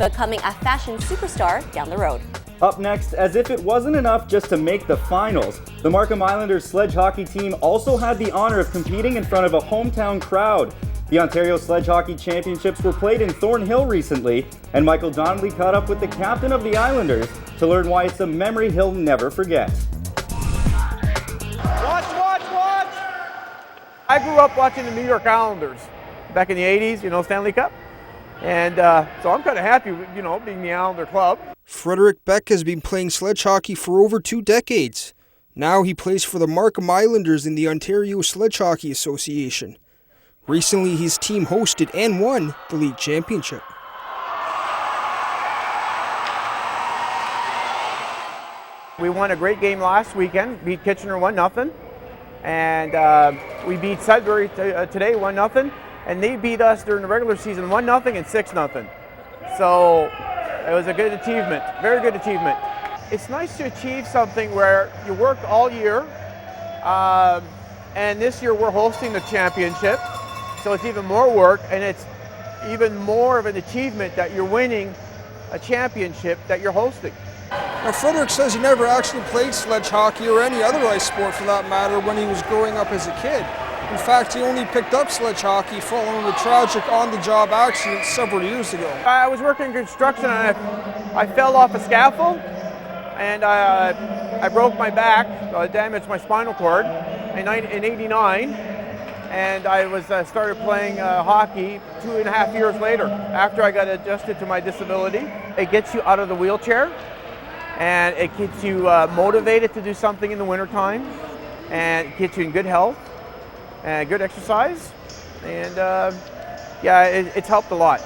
becoming a fashion superstar down the road. Up next, as if it wasn't enough just to make the finals, the Markham Islanders sledge hockey team also had the honor of competing in front of a hometown crowd. The Ontario Sledge Hockey Championships were played in Thornhill recently, and Michael Donnelly caught up with the captain of the Islanders to learn why it's a memory he'll never forget. Watch! I grew up watching the New York Islanders back in the 80s, Stanley Cup. And so I'm kind of happy, being the Islander club. Frederick Beck has been playing sledge hockey for over 2 decades. Now he plays for the Markham Islanders in the Ontario Sledge Hockey Association. Recently, his team hosted and won the league championship. We won a great game last weekend, beat Kitchener 1-0. And we beat Sudbury today 1-0. And they beat us during the regular season 1-0 and 6-0. So it was a good achievement, very good achievement. It's nice to achieve something where you worked all year, and this year we're hosting the championship, so it's even more work, and it's even more of an achievement that you're winning a championship that you're hosting. Now, Frederick says he never actually played sledge hockey or any other ice sport for that matter when he was growing up as a kid. In fact, he only picked up sledge hockey following a tragic on-the-job accident several years ago. I was working in construction and I fell off a scaffold and I broke my back, damaged my spinal cord in '89, and I started playing hockey 2.5 years later after I got adjusted to my disability. It gets you out of the wheelchair and it gets you motivated to do something in the wintertime, and it gets you in good health and good exercise, and it's helped a lot.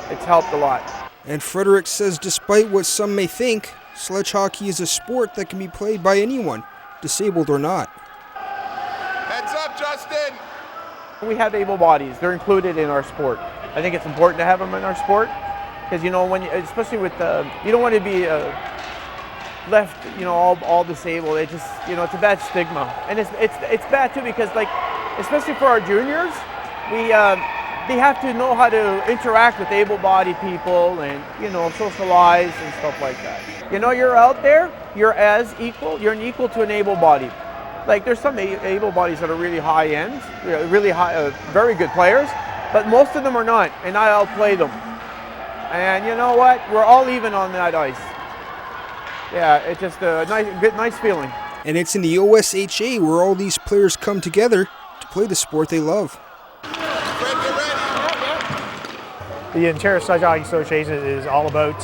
It's helped a lot. And Frederick says despite what some may think, sledge hockey is a sport that can be played by anyone, disabled or not. Heads up, Justin! We have able bodies. They're included in our sport. I think it's important to have them in our sport because, especially with you don't want to be left, all disabled. It's a bad stigma, and it's bad too because, especially for our juniors, they have to know how to interact with able-bodied people and socialize and stuff like that. You're out there, you're an equal to an able-bodied. There's some able-bodies that are really high-end, really high, very good players, but most of them are not, and I outplay them. And you know what? We're all even on that ice. Yeah, it's just a nice feeling. And it's in the OSHA where all these players come together to play the sport they love. The Ontario Sledge Hockey Association is all about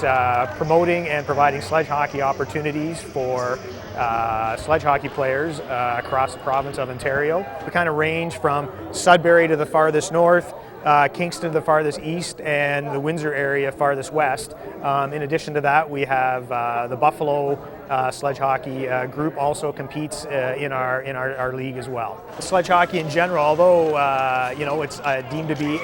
promoting and providing sledge hockey opportunities for sledge hockey players across the province of Ontario. We kind of range from Sudbury to the farthest north, Kingston to the farthest east, and the Windsor area farthest west. In addition to that, we have the Buffalo sledge hockey group also competes in our league as well. Sledge hockey in general, although it's deemed to be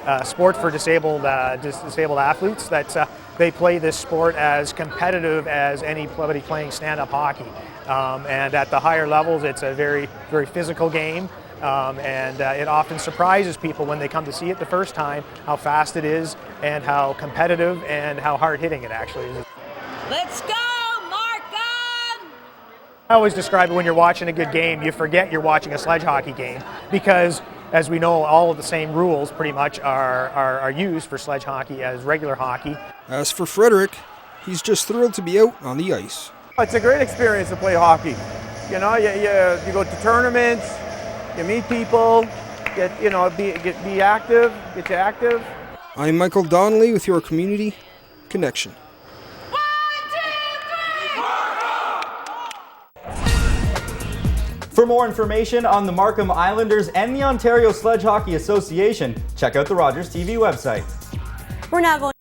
a sport for disabled athletes, that they play this sport as competitive as anybody playing stand-up hockey. And at the higher levels, it's a very, very physical game. And it often surprises people when they come to see it the first time how fast it is and how competitive and how hard-hitting it actually is. Let's go, Markham! I always describe it when you're watching a good game, you forget you're watching a sledge hockey game because, as we know, all of the same rules pretty much are used for sledge hockey as regular hockey. As for Frederick, he's just thrilled to be out on the ice. It's a great experience to play hockey. You go to tournaments, you meet people, be active, get you active. I'm Michael Donnelly with your Community Connection. 1, 2, 3! For more information on the Markham Islanders and the Ontario Sledge Hockey Association, check out the Rogers TV website. We're now going